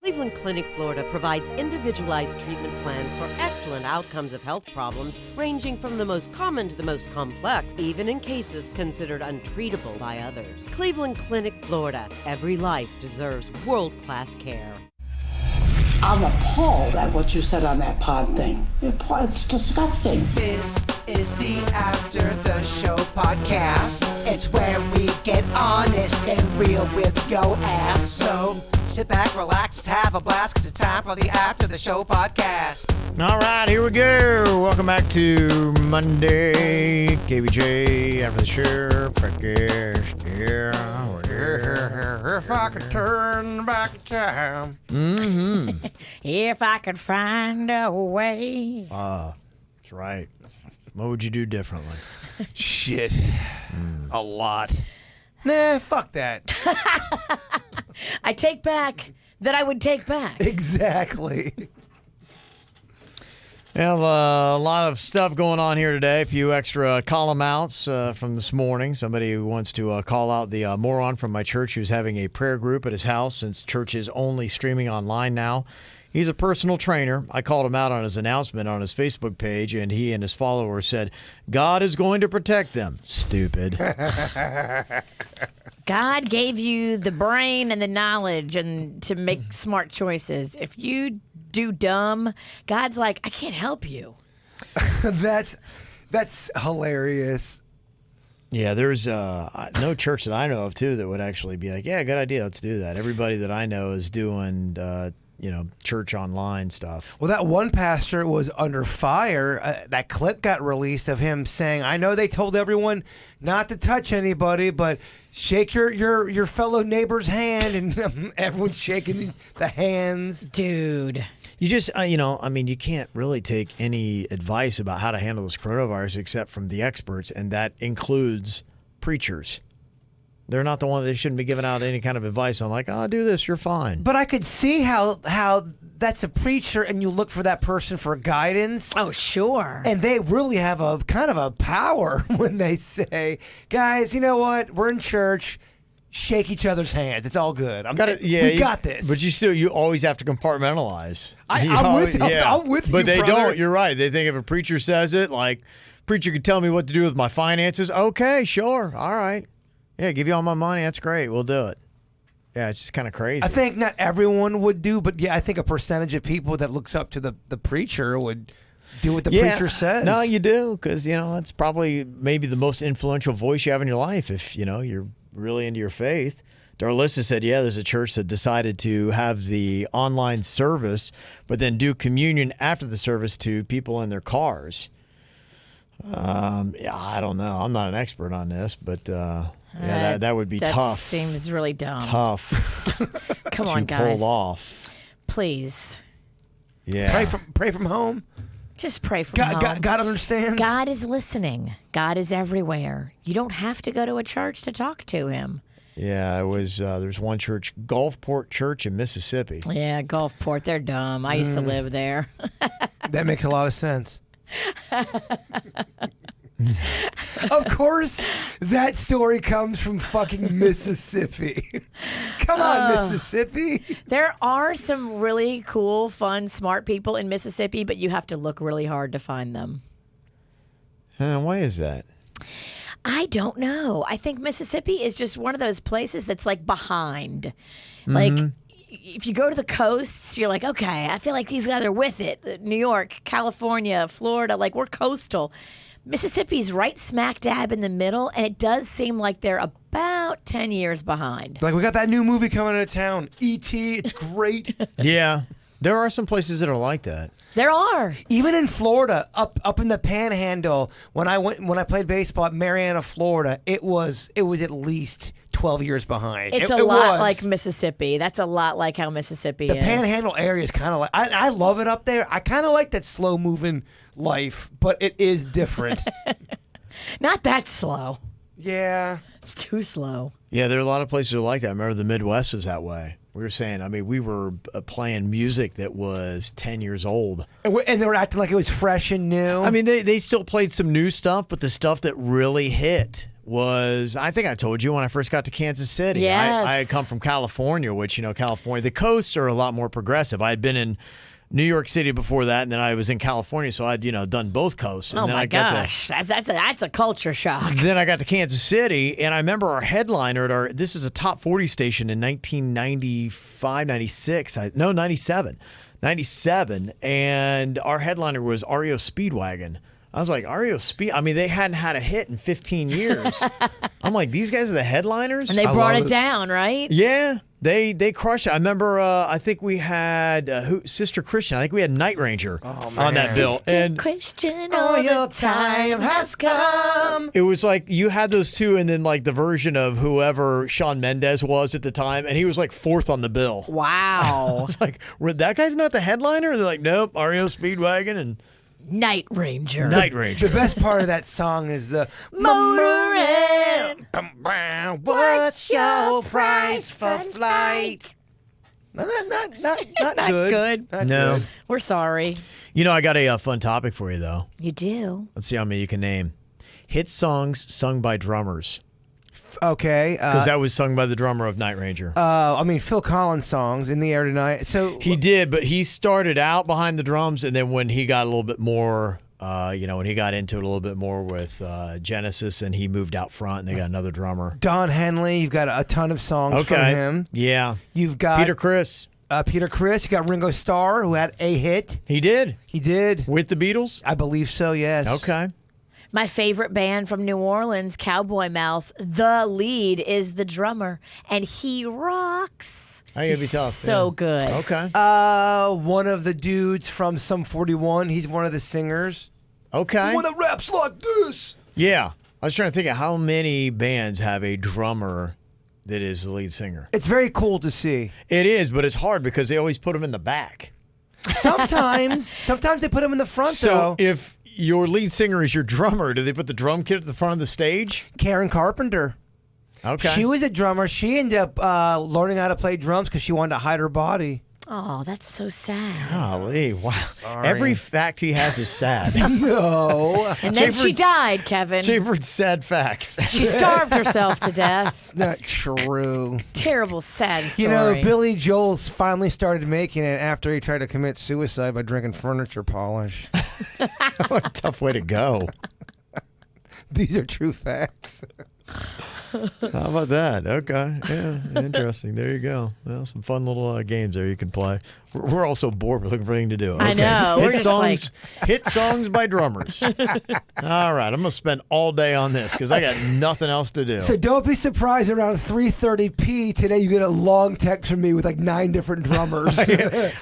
Cleveland Clinic, Florida provides individualized treatment plans for excellent outcomes of health problems ranging from the most common to the most complex, even in cases considered untreatable by others. Cleveland Clinic, Florida. Every life deserves world-class care. I'm appalled at what you said on that pod thing. It's disgusting. This is the After the Show podcast. It's where we get honest and real with yo ass. So sit back, relax, have a blast, because it's time for the After the Show podcast. All right, here we go. Welcome back to Monday, KVJ After the Show podcast. Yeah, we're here. If I could turn back time. If I could find a way. That's right. What would you do differently? Shit. A lot. Nah, fuck that. I take back that I would take back. Exactly. We have a lot of stuff going on here today. A few extra column outs from this morning. Somebody who wants to call out the moron from my church who's having a prayer group at his house since church is only streaming online now. He's a personal trainer. I called him out on his announcement on his Facebook page, and he and his followers said, God is going to protect them. Stupid. God gave you the brain and the knowledge and to make smart choices. If you do dumb, God's like, I can't help you. That's hilarious. Yeah, there's no church that I know of, too, that would actually be like, yeah, good idea, let's do that. Everybody that I know is doing, church online stuff. Well, that one pastor was under fire. That clip got released of him saying, I know they told everyone not to touch anybody, but shake your fellow neighbor's hand, and everyone's shaking the hands. Dude. You just, you can't really take any advice about how to handle this coronavirus except from the experts, and that includes preachers. They're not the one that shouldn't be giving out any kind of advice on like, oh, do this, you're fine. But I could see how that's a preacher, and you look for that person for guidance. Oh, sure. And they really have a kind of a power when they say, guys, you know what? We're in church. Shake each other's hands. It's all good. We got this. But you always have to compartmentalize. I'm with you, But they brother. don't. You're right. They think if a preacher says it, like, preacher could tell me what to do with my finances. Okay, sure. All right. Yeah, give you all my money. That's great. We'll do it. Yeah, it's just kind of crazy. I think not everyone would do, but yeah, I think a percentage of people that looks up to the preacher would do what the preacher says. No, you do, because, it's probably maybe the most influential voice you have in your life if, you're really into your faith. Darlissa said, yeah, there's a church that decided to have the online service, but then do communion after the service to people in their cars. I don't know. I'm not an expert on this, but that would be tough. That seems really dumb. Tough. Come on, guys. Pull off. Please. Yeah. Pray from home. Just pray from home. God understands. God is listening. God is everywhere. You don't have to go to a church to talk to him. Yeah, it was. There's one church, Gulfport Church in Mississippi. Yeah, Gulfport. They're dumb. I used to live there. That makes a lot of sense. Of course, that story comes from fucking Mississippi. Come on, Mississippi. There are some really cool, fun, smart people in Mississippi, but you have to look really hard to find them. Why is that? I don't know. I think Mississippi is just one of those places that's like behind. Mm-hmm. Like, if you go to the coasts, you're like, okay, I feel like these guys are with it. New York, California, Florida, like we're coastal. Mississippi's right smack dab in the middle, and it does seem like they're about 10 years behind. Like, we got that new movie coming into town, E.T., it's great. Yeah, there are some places that are like that. There are. Even in Florida, up in the Panhandle, when I played baseball at Marianna, Florida, it was at least 12 years behind. It's a lot like Mississippi. That's a lot like how Mississippi is. The Panhandle area is kind of like, I love it up there. I kind of like that slow moving life, but it is different. Not that slow. Yeah. It's too slow. Yeah, there are a lot of places that are like that. I remember the Midwest was that way. We were saying, we were playing music that was 10 years old. And they were acting like it was fresh and new. They still played some new stuff, but the stuff that really hit was, I think I told you when I first got to Kansas City. Yes. I had come from California, which, California, the coasts are a lot more progressive. I had been in New York City before that, and then I was in California, so I'd, done both coasts. And Oh then my I got gosh, that's a culture shock. Then I got to Kansas City, and I remember our headliner at this is a top 40 station in 1995, 96, 97, and our headliner was REO Speedwagon. I was like, REO they hadn't had a hit in 15 years. I'm like, these guys are the headliners? And they brought it down, right? Yeah, they crushed it. I remember, I think we had Sister Christian. I think we had Night Ranger on that bill. And Christian, all your time has come. It was like you had those two, and then like the version of whoever Shawn Mendes was at the time, and he was like fourth on the bill. Wow. I was like, that guy's not the headliner? And they're like, nope, REO Speedwagon and Night Ranger. Night Ranger. The best part of that song is the Motorin'. What's your price for flight? No, not good. Not No. good. We're sorry. I got a fun topic for you, though. You do. Let's see how many you can name. Hit songs sung by drummers. Okay. Because that was sung by the drummer of Night Ranger. Phil Collins songs, In the Air Tonight. So He did, but he started out behind the drums, and then when he got a little bit more, when he got into it a little bit more with Genesis, and he moved out front, and they got another drummer. Don Henley, you've got a ton of songs from him. Yeah. You've got Peter Criss. Peter Criss. You got Ringo Starr, who had a hit. He did. With the Beatles? I believe so, yes. Okay. My favorite band from New Orleans, Cowboy Mouth, the lead is the drummer, and he rocks. I gotta be tough. So good. Okay. One of the dudes from Sum 41, he's one of the singers. Okay. One that raps like this. Yeah. I was trying to think of how many bands have a drummer that is the lead singer. It's very cool to see. It is, but it's hard because they always put him in the back. Sometimes they put him in the front, So though. if your lead singer is your drummer, do they put the drum kit at the front of the stage? Karen Carpenter. Okay. She was a drummer. She ended up learning how to play drums because she wanted to hide her body. Oh, that's so sad. Golly, wow. Every fact he has is sad. No. And then she died, Kevin. Favorite sad facts. She starved herself to death. Not true. Terrible, sad story. Billy Joel's finally started making it after he tried to commit suicide by drinking furniture polish. What a tough way to go. These are true facts. How about that? Okay. Yeah, interesting. There you go. Well, some fun little games there you can play. We're also bored. We're looking for anything to do. Okay. I know. We're just hit songs by drummers. All right. I'm going to spend all day on this because I got nothing else to do. So don't be surprised around 3:30 today you get a long text from me with like 9 different drummers.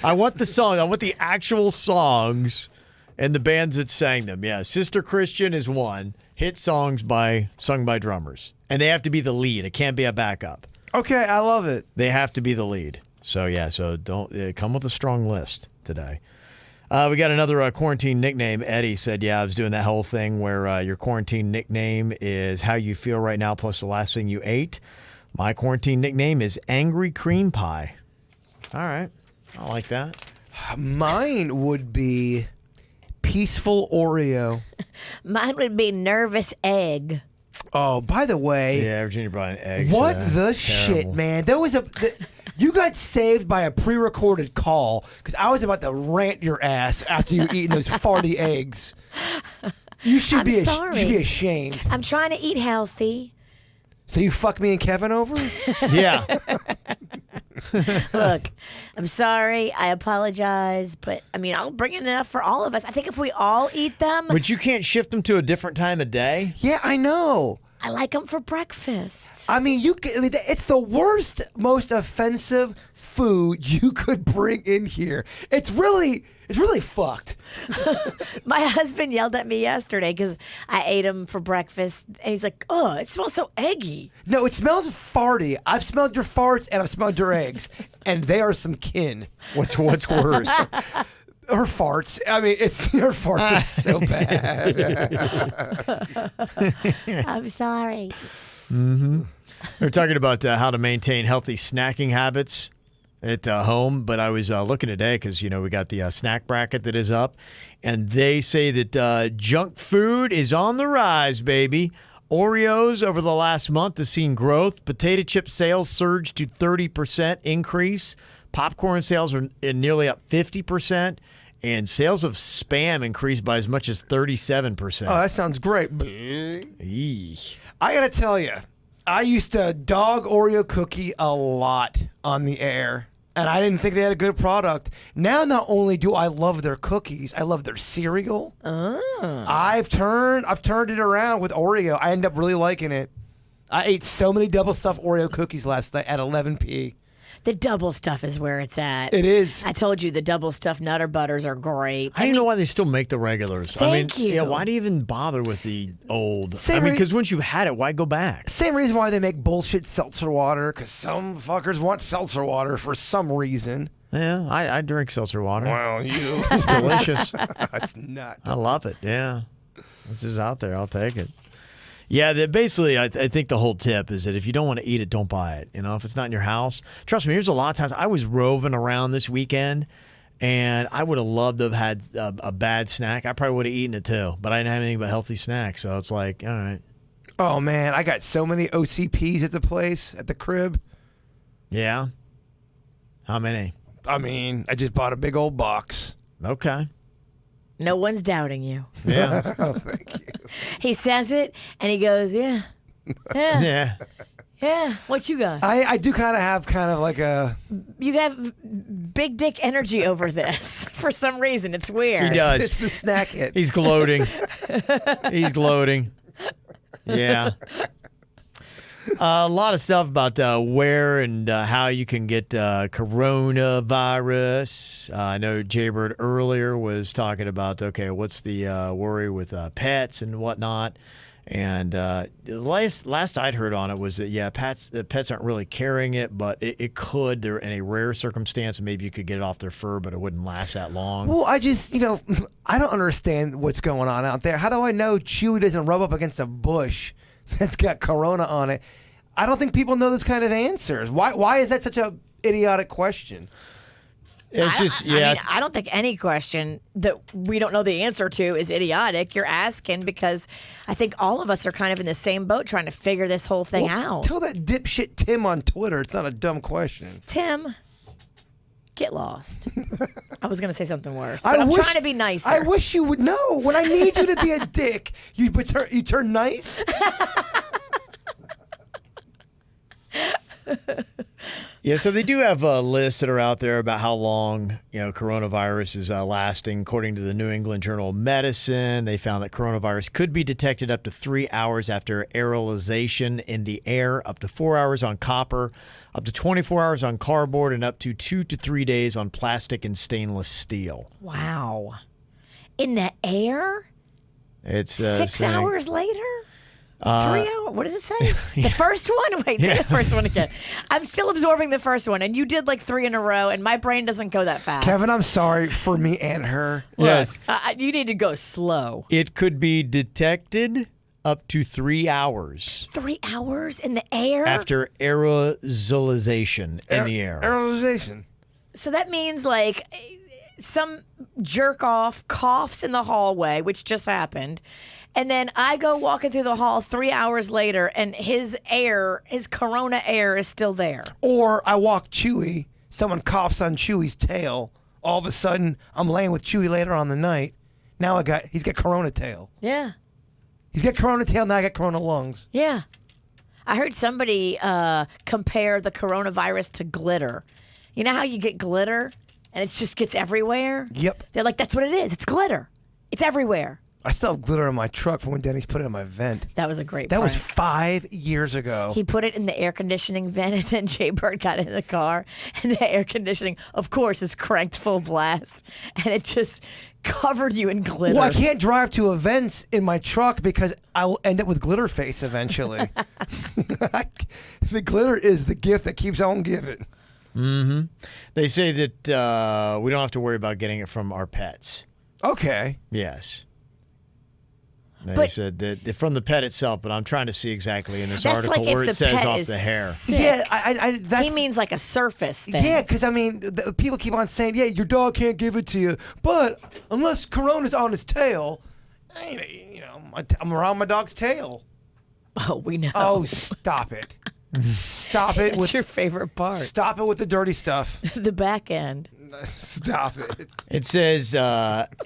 I want the song. I want the actual songs and the bands that sang them. Yeah. Sister Christian is one. Hit songs sung by drummers. And they have to be the lead. It can't be a backup. Okay, I love it. They have to be the lead. So, yeah, don't come with a strong list today. We got another quarantine nickname. Eddie said, I was doing that whole thing where your quarantine nickname is how you feel right now plus the last thing you ate. My quarantine nickname is Angry Cream Pie. All right. I like that. Mine would be Peaceful Oreo. Mine would be Nervous Egg. Oh, by the way, Yeah, Virginia brought an egg. what the shit, man? There was you got saved by a pre-recorded call because I was about to rant your ass after you eating those farty eggs. You should I'm sorry. You should be ashamed. I'm trying to eat healthy. So you fuck me and Kevin over? Yeah. Look, I'm sorry. I apologize. But, I'll bring in enough for all of us. I think if we all eat them, But you can't shift them to a different time of day? Yeah, I know. I like them for breakfast. It's the worst, most offensive food you could bring in here. It's really fucked. My husband yelled at me yesterday because I ate them for breakfast. And he's like, oh, it smells so eggy. No, it smells farty. I've smelled your farts and I've smelled your eggs, and they are some kin. What's worse? Her farts. Her farts are so bad. I'm sorry. We're talking about how to maintain healthy snacking habits at home, but I was looking today because, we got the snack bracket that is up, and they say that junk food is on the rise, baby. Oreos over the last month has seen growth. Potato chip sales surged to 30% increase. Popcorn sales are nearly up 50%. And sales of Spam increased by as much as 37%. Oh, that sounds great. Eesh. I got to tell you, I used to dog Oreo cookie a lot on the air. And I didn't think they had a good product. Now, not only do I love their cookies, I love their cereal. I've turned it around with Oreo. I end up really liking it. I ate so many double stuffed Oreo cookies last night at 11 p. The double stuff is where it's at. It is. I told you the double stuffed Nutter Butters are great. I don't even know why they still make the regulars. Thank you. Yeah, why do you even bother with the old? Same because once you've had it, why go back? Same reason why they make bullshit seltzer water, because some fuckers want seltzer water for some reason. Yeah, I drink seltzer water. Well, you. It's delicious. That's not. I love it. Yeah, this is out there. I'll take it. Yeah, basically, I think the whole tip is that if you don't want to eat it, don't buy it. You know, if it's not in your house. Trust me, there's a lot of times I was roving around this weekend, and I would have loved to have had a bad snack. I probably would have eaten it too, but I didn't have anything but healthy snacks. So it's like, all right. Oh, man, I got so many OCPs at the place, at the crib. Yeah? How many? I mean, I just bought a big old box. Okay. No one's doubting you. Yeah. Oh, thank you. He says it, and he goes, yeah. Yeah. Yeah. What you got? I do kind of like a... You have big dick energy over this for some reason. It's weird. He does. It's the snack hit. He's gloating. He's gloating. Yeah. A lot of stuff about where and how you can get coronavirus. I know Jaybird earlier was talking about, okay, what's the worry with pets and whatnot. And last I'd heard on it was that, yeah, pets aren't really carrying it, but it could. They're in a rare circumstance, maybe you could get it off their fur, but it wouldn't last that long. Well, I just, I don't understand what's going on out there. How do I know Chewy doesn't rub up against a bush that's got corona on it? I don't think people know this kind of answers. Why is that such a idiotic question? It's just, yeah. I don't think any question that we don't know the answer to is idiotic. You're asking because I think all of us are kind of in the same boat trying to figure this whole thing out. Tell that dipshit Tim on Twitter it's not a dumb question. Tim, get lost. I was going to say something worse, but I'm trying to be nicer. I wish you would know. When I need you to be a dick, you turn nice? Yeah, so they do have lists that are out there about how long, coronavirus is lasting. According to the New England Journal of Medicine, they found that coronavirus could be detected up to 3 hours after aerolization in the air, up to 4 hours on copper, up to 24 hours on cardboard, and up to 2 to 3 days on plastic and stainless steel. Wow. In the air? It's 6 hours later? 3 hours? What did it say? The first one? Wait, say the first one again. I'm still absorbing the first one, and you did like 3 in a row, and my brain doesn't go that fast. Kevin, I'm sorry for me and her. Yes. You need to go slow. It could be detected up to 3 hours. 3 hours in the air? After aerosolization in the air. Aerolization. So that means like some jerk off coughs in the hallway, which just happened. And then I go walking through the hall 3 hours later, and his corona air is still there. Or I walk Chewy, someone coughs on Chewy's tail. All of a sudden, I'm laying with Chewy later on the night. Now he's got corona tail. Yeah. He's got corona tail, now I got corona lungs. Yeah. I heard somebody compare the coronavirus to glitter. You know how you get glitter and it just gets everywhere? Yep. They're like, that's what it is. It's glitter. It's everywhere. I still have glitter in my truck from when Denny's put it in my vent. That was a great That was prank. 5 years ago. He put it in the air conditioning vent, and then Jay Bird got in the car, and the air conditioning, of course, is cranked full blast, and it just covered you in glitter. Well, I can't drive to events in my truck because I'll end up with glitter face eventually. The glitter is the gift that keeps on giving. Mm-hmm. They say that we don't have to worry about getting it from our pets. Okay. Yes. They said that from the pet itself, but I'm trying to see exactly in this That's article like if where the it says pet off is the hair. sick. Yeah, that's... He means like a surface thing. Yeah, because, people keep on saying, yeah, your dog can't give it to you, but unless Corona's on his tail, I'm around my dog's tail. Oh, we know. Oh, stop it. Stop it. What's your favorite part? Stop it with the dirty stuff. The back end. Stop it. It says,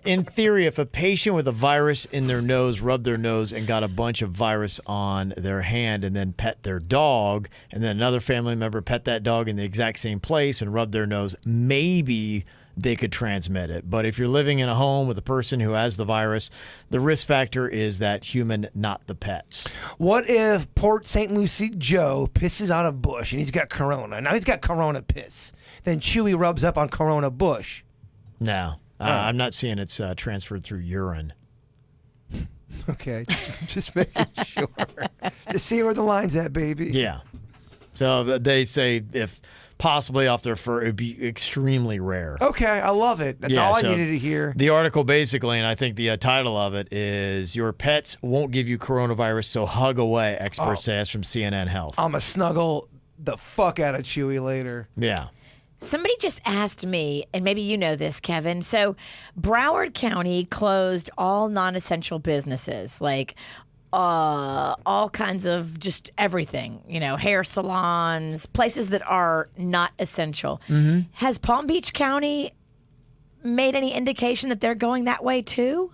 in theory, if a patient with a virus in their nose rubbed their nose and got a bunch of virus on their hand and then pet their dog, and then another family member pet that dog in the exact same place and rubbed their nose, maybe they could transmit it. But if you're living in a home with a person who has the virus, the risk factor is that human, not the pets. What if Port St. Lucie Joe pisses on a bush and he's got corona? Now he's got corona piss. Then Chewy rubs up on corona bush. No, I'm not seeing it's transferred through urine. Okay, just making sure. Just see where the line's at, baby. Yeah. So they say if possibly off their fur, it'd be extremely rare. Okay, I love it. That's all I needed to hear. The article basically, and I think the title of it is, Your Pets Won't Give You Coronavirus, So Hug Away, experts say. That's from CNN Health. I'm going to snuggle the fuck out of Chewy later. Yeah. Somebody just asked me, and maybe you know this, Kevin. So Broward County closed all non-essential businesses, like all kinds of just everything, hair salons, places that are not essential. Mm-hmm. Has Palm Beach County made any indication that they're going that way too?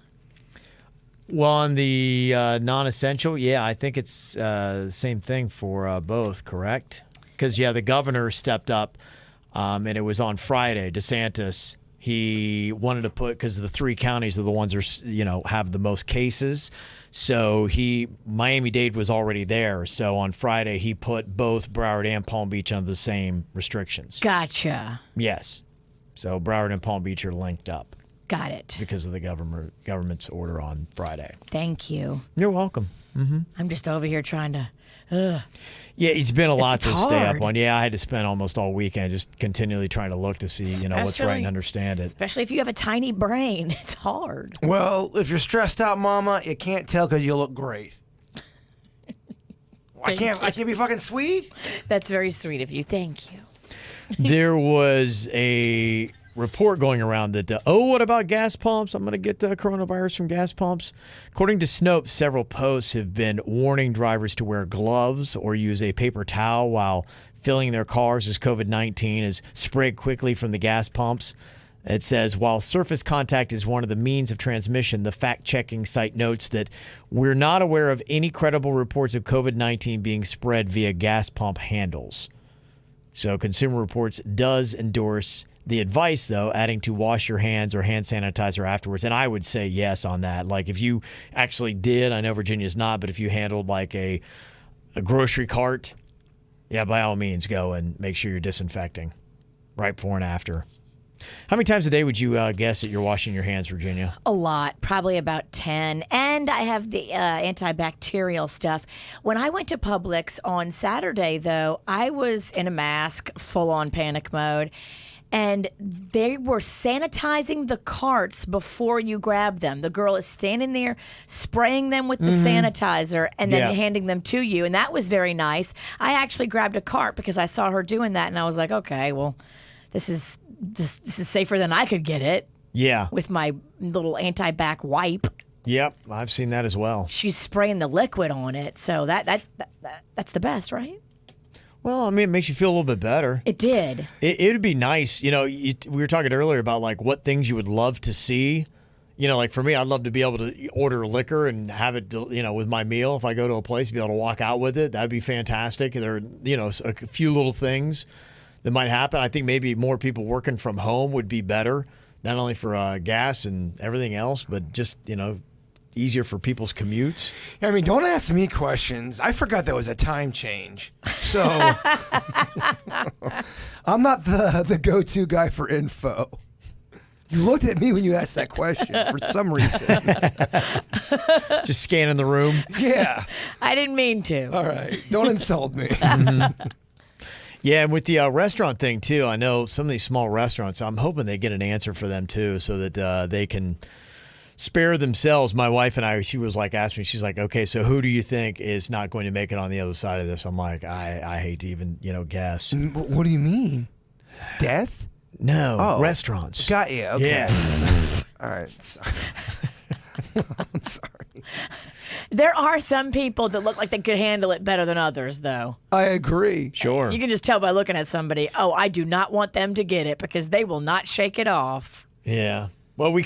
Well, on the non-essential, yeah, I think it's the same thing for both, correct? Because, the governor stepped up, and it was on Friday. DeSantis, he wanted to put, because the three counties are the ones that have the most cases. So Miami-Dade was already there. So on Friday, he put both Broward and Palm Beach under the same restrictions. Gotcha. Yes. So Broward and Palm Beach are linked up. Got it. Because of the government's order on Friday. Thank you. You're welcome. Mm-hmm. I'm just over here trying to... Yeah, it's been a lot to stay up hard. on. Yeah, I had to spend almost all weekend just continually trying to look to see, what's right and understand it. Especially if you have a tiny brain. It's hard. Well, if you're stressed out, Mama, you can't tell because you look great. I can't be fucking sweet? That's very sweet of you. Thank you. There was a report going around that, what about gas pumps? I'm going to get the coronavirus from gas pumps. According to Snopes, several posts have been warning drivers to wear gloves or use a paper towel while filling their cars as COVID-19 is sprayed quickly from the gas pumps. It says, while surface contact is one of the means of transmission, the fact-checking site notes that we're not aware of any credible reports of COVID-19 being spread via gas pump handles. So Consumer Reports does endorse the advice, though, adding to wash your hands or hand sanitizer afterwards. And I would say yes on that. Like if you actually did, I know Virginia's not, but if you handled like a grocery cart, yeah, by all means, go and make sure you're disinfecting right before and after. How many times a day would you guess that you're washing your hands, Virginia? A lot, probably about 10. And I have the antibacterial stuff. When I went to Publix on Saturday, though, I was in a mask, full-on panic mode. And they were sanitizing the carts before you grab them. The girl is standing there spraying them with the sanitizer and then handing them to you. And that was very nice. I actually grabbed a cart because I saw her doing that. And I was like, okay, well, this is safer than I could get it. Yeah. With my little anti-bac wipe. Yep, I've seen that as well. She's spraying the liquid on it. So that's the best, right? Well, I mean, it makes you feel a little bit better. It did. It would be nice. We were talking earlier about like what things you would love to see. Like for me, I'd love to be able to order liquor and have it, with my meal. If I go to a place, be able to walk out with it. That'd be fantastic. There are, a few little things that might happen. I think maybe more people working from home would be better, not only for gas and everything else, but just, easier for people's commutes. I mean, don't ask me questions. I forgot there was a time change. So I'm not the go-to guy for info. You looked at me when you asked that question for some reason. Just scanning the room. Yeah. I didn't mean to. All right. Don't insult me. Yeah, and with the restaurant thing, too, I know some of these small restaurants, I'm hoping they get an answer for them, too, so that they can spare themselves. My wife and I, she was like, asking me, she's like, okay, so who do you think is not going to make it on the other side of this? I'm like, I hate to even, guess. What do you mean? Death? No, restaurants. Got you. Okay. Yeah. All right. Sorry. I'm sorry. There are some people that look like they could handle it better than others, though. I agree. Sure. You can just tell by looking at somebody, oh, I do not want them to get it because they will not shake it off. Yeah. Well, we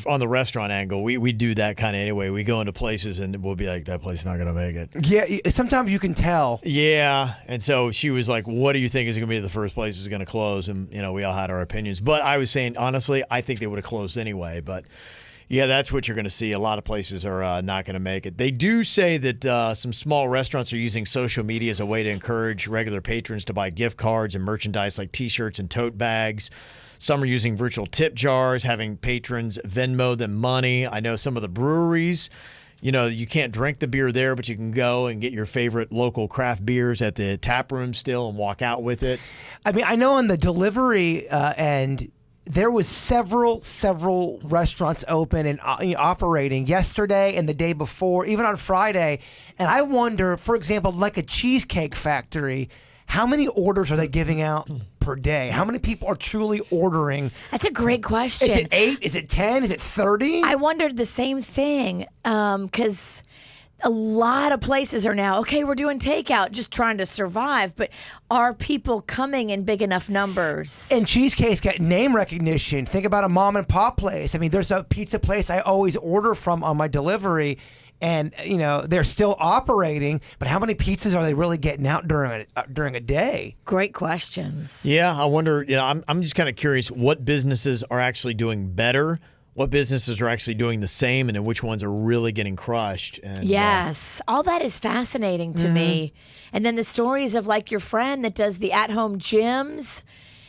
on the restaurant angle, we do that kind of anyway. We go into places and we'll be like, that place is not going to make it. Yeah, sometimes you can tell. Yeah. And so she was like, what do you think is going to be the first place that's going to close? And, we all had our opinions. But I was saying, honestly, I think they would have closed anyway. But, yeah, that's what you're going to see. A lot of places are not going to make it. They do say that some small restaurants are using social media as a way to encourage regular patrons to buy gift cards and merchandise like T-shirts and tote bags. Some are using virtual tip jars, having patrons Venmo them money. I know some of the breweries, you can't drink the beer there, but you can go and get your favorite local craft beers at the tap room still and walk out with it. I mean, I know on the delivery end, there was several restaurants open and operating yesterday and the day before, even on Friday. And I wonder, for example, like a Cheesecake Factory, how many orders are they giving out per day? How many people are truly ordering? That's a great question. Is it 8? Is it 10? Is it 30? I wondered the same thing because a lot of places are now, okay, we're doing takeout, just trying to survive. But are people coming in big enough numbers? And Cheesecake's got name recognition. Think about a mom and pop place. I mean, there's a pizza place I always order from on my delivery. And, they're still operating, but how many pizzas are they really getting out during a day? Great questions. Yeah, I wonder, I'm just kind of curious what businesses are actually doing better, what businesses are actually doing the same, and then which ones are really getting crushed. And, yes, all that is fascinating to me. And then the stories of like your friend that does the at-home gyms.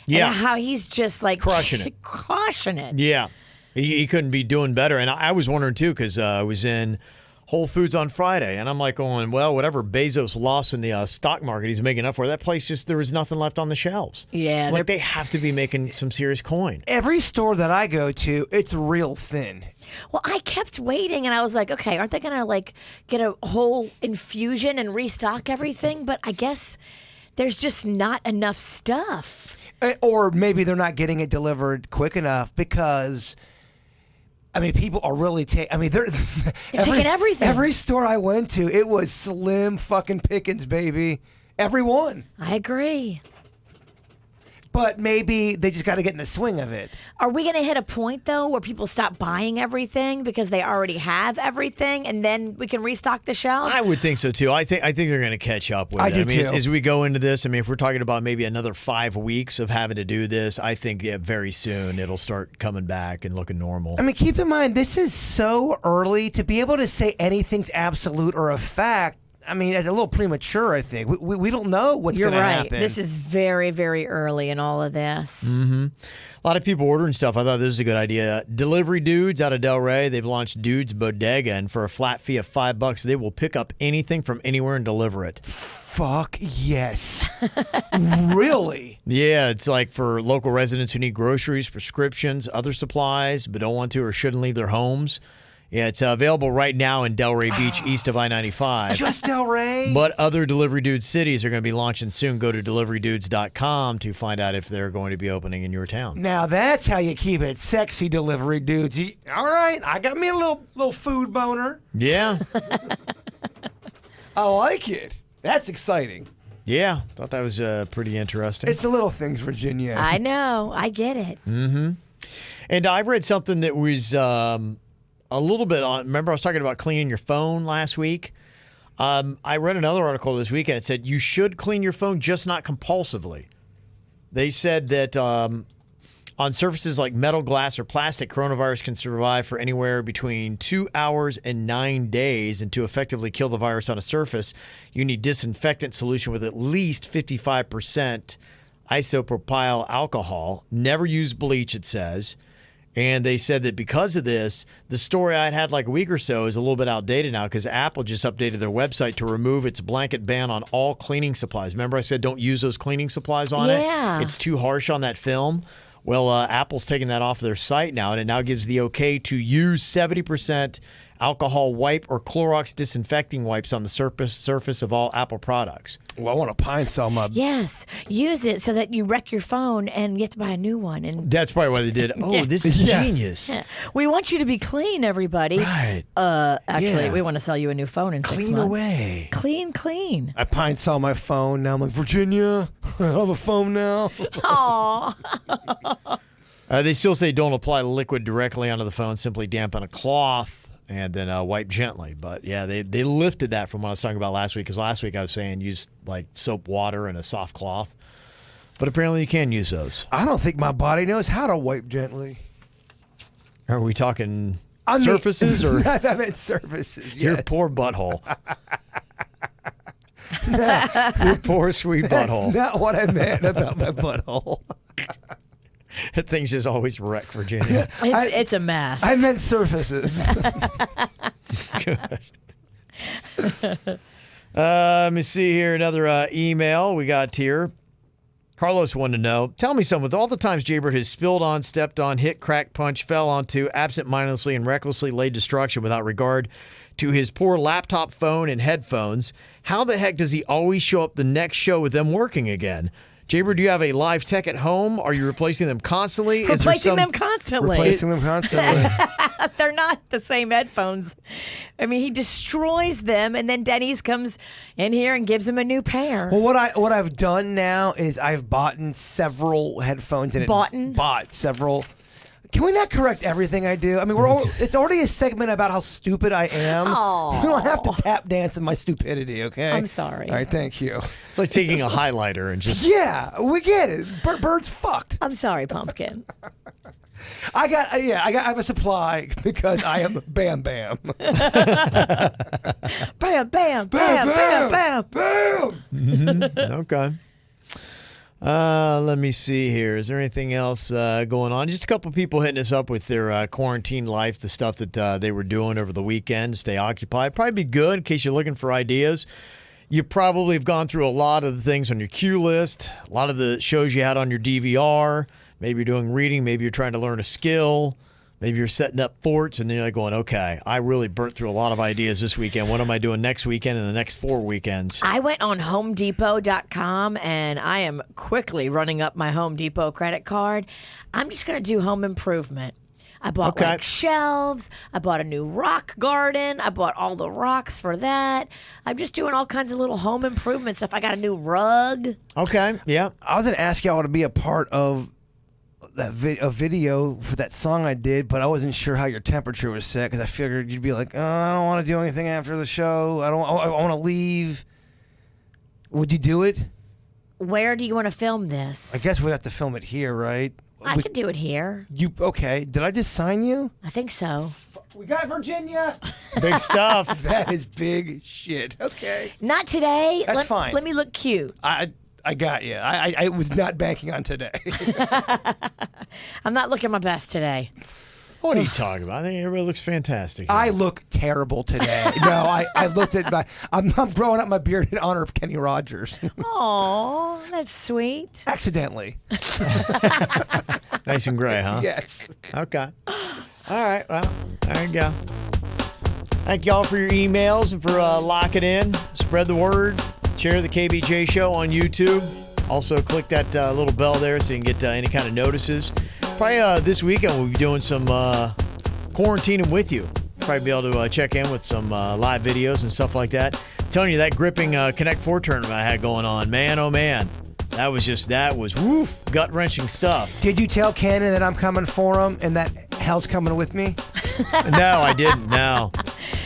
Yeah. And how he's just like crushing it. Crushing it. Yeah, he couldn't be doing better. And I was wondering too, because I was in Whole Foods on Friday, and I'm like going, well, whatever Bezos lost in the stock market, he's making up for. That place there was nothing left on the shelves. Yeah. Like they have to be making some serious coin. Every store that I go to, it's real thin. Well, I kept waiting, and I was like, okay, aren't they going to get a whole infusion and restock everything? But I guess there's just not enough stuff. Or maybe they're not getting it delivered quick enough because... I mean, people are really they're taking everything. Every store I went to, it was slim fucking pickings, baby. Everyone. I agree. But maybe they just got to get in the swing of it. Are we going to hit a point, though, where people stop buying everything because they already have everything, and then we can restock the shelves? I would think so, too. I think they're going to catch up with it. I do, mean, too. As we go into this, if we're talking about maybe another 5 weeks of having to do this, I think very soon it'll start coming back and looking normal. I mean, keep in mind, this is so early to be able to say anything's absolute or a fact. I mean, it's a little premature, I think. We don't know what's going to happen. You're right. This is very, very early in all of this. Mm-hmm. A lot of people ordering stuff. I thought this was a good idea. Delivery Dudes out of Delray, they've launched Dudes Bodega, and for a flat fee of $5, they will pick up anything from anywhere and deliver it. Fuck yes. Really? Yeah, it's like for local residents who need groceries, prescriptions, other supplies, but don't want to or shouldn't leave their homes. Yeah, it's available right now in Delray Beach, east of I-95. Just Delray? But other Delivery Dudes cities are going to be launching soon. Go to deliverydudes.com to find out if they're going to be opening in your town. Now that's how you keep it sexy, Delivery Dudes. All right, I got me a little food boner. Yeah. I like it. That's exciting. Yeah, thought that was pretty interesting. It's the little things, Virginia. I know. I get it. Mm-hmm. And I read something that was... a little bit on, remember I was talking about cleaning your phone last week? I read another article this weekend. It said you should clean your phone, just not compulsively. They said that on surfaces like metal, glass, or plastic, coronavirus can survive for anywhere between 2 hours and 9 days. And to effectively kill the virus on a surface, you need disinfectant solution with at least 55% isopropyl alcohol. Never use bleach, it says. And they said that because of this, the story I'd had like a week or so is a little bit outdated now because Apple just updated their website to remove its blanket ban on all cleaning supplies. Remember I said don't use those cleaning supplies on it? Yeah. It's too harsh on that film. Well, Apple's taking that off their site now, and it now gives the okay to use 70% alcohol wipe or Clorox disinfecting wipes on the surface of all Apple products. Well, I want to pine saw my... Yes, use it so that you wreck your phone and you have to buy a new one. And That's probably why they did. Oh, this is genius. yeah. We want you to be clean, everybody. Right. Actually, Yeah. we want to sell you a new phone in 6 months. Clean away. Clean. I pine saw my phone. Now I'm like, Virginia, I have a phone now. Aw. They still say don't apply liquid directly onto the phone. Simply dampen a cloth and then wipe gently. But yeah, they lifted that from what I was talking about last week. Because last week I was saying use like soap, water, and a soft cloth. But apparently you can use those. I don't think my body knows how to wipe gently. Are we talking surfaces or I meant surfaces. your Yes. poor butthole? Your poor sweet butthole. That's not what I meant about my butthole. That thing's just always wrecked, Virginia. It's a mess. I meant surfaces. Let me see here. Another email we got here. Carlos wanted to know, tell me something. With all the times Jaybird has spilled on, stepped on, hit, cracked, punched, fell onto, absent-mindedly and recklessly laid destruction without regard to his poor laptop, phone, and headphones, how the heck does he always show up the next show with them working again? Jaybird, do you have a live tech at home? Are you replacing them constantly? Replacing them constantly. Replacing them constantly. They're not the same headphones. I mean, he destroys them, and then Denny's comes in here and gives him a new pair. Well, what I've done now is I've bought several headphones and bought several. Can we not correct everything I do? I mean, it's already a segment about how stupid I am. Aw. We don't have to tap dance in my stupidity, okay? I'm sorry. All right, thank you. It's like taking a highlighter and just... Yeah, we get it. Bird's fucked. I'm sorry, Pumpkin. I have a supply because I am Bam Bam. Bam, bam, bam, bam, bam. Bam. Okay. Let me see here. Is there anything else going on? Just a couple people hitting us up with their quarantine life, the stuff that they were doing over the weekend, stay occupied. Probably be good in case you're looking for ideas. You probably have gone through a lot of the things on your queue list, a lot of the shows you had on your DVR. Maybe you're doing reading. Maybe you're trying to learn a skill. Maybe you're setting up forts, and then you're like going, okay, I really burnt through a lot of ideas this weekend. What am I doing next weekend and the next 4 weekends? I went on HomeDepot.com, and I am quickly running up my Home Depot credit card. I'm just going to do home improvement. I bought like shelves. I bought a new rock garden. I bought all the rocks for that. I'm just doing all kinds of little home improvement stuff. I got a new rug. Okay, yeah. I was going to ask y'all to be a part of that a video for that song I did, but I wasn't sure how your temperature was set because I figured you'd be like, I don't want to do anything after the show. I want to leave. Would you do it? Where do you want to film this? I guess we'd have to film it here, right? I could do it here. Okay? Did I just sign you? I think so. We got Virginia. Big stuff. That is big shit. Okay. Not today. That's fine. Let me look cute. I got you. I was not banking on today. I'm not looking my best today. What are you talking about? I think everybody looks fantastic. I look terrible today. No, I looked at my. I'm growing up my beard in honor of Kenny Rogers. Aw, that's sweet. Accidentally. Nice and gray, huh? Yes. Okay. All right. Well, there you go. Thank y'all for your emails and for locking in. Spread the word. Share the KVJ show on YouTube. Also, click that little bell there so you can get any kind of notices. Probably this weekend we'll be doing some quarantining with you. Probably be able to check in with some live videos and stuff like that. I'm telling you, that gripping Connect 4 tournament I had going on, man, oh man. That was woof, gut-wrenching stuff. Did you tell Cannon that I'm coming for him and that hell's coming with me? No, I didn't, no.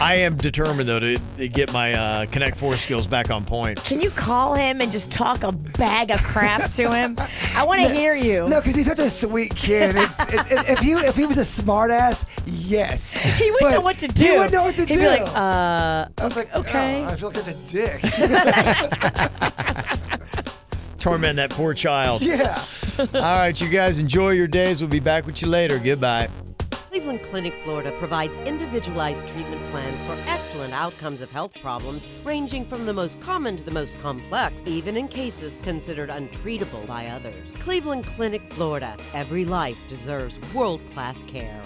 I am determined, though, to get my Connect 4 skills back on point. Can you call him and just talk a bag of crap to him? I want to hear you. No, because he's such a sweet kid. If he was a smart ass, yes. He wouldn't know what to do. He wouldn't know what to do. He'd be like, I was like, okay. I feel like such a dick. Torment that poor child. Yeah. All right, you guys enjoy your days. We'll be back with you later. Goodbye. Cleveland Clinic, Florida provides individualized treatment plans for excellent outcomes of health problems ranging from the most common to the most complex, even in cases considered untreatable by others. Cleveland Clinic, Florida. Every life deserves world-class care.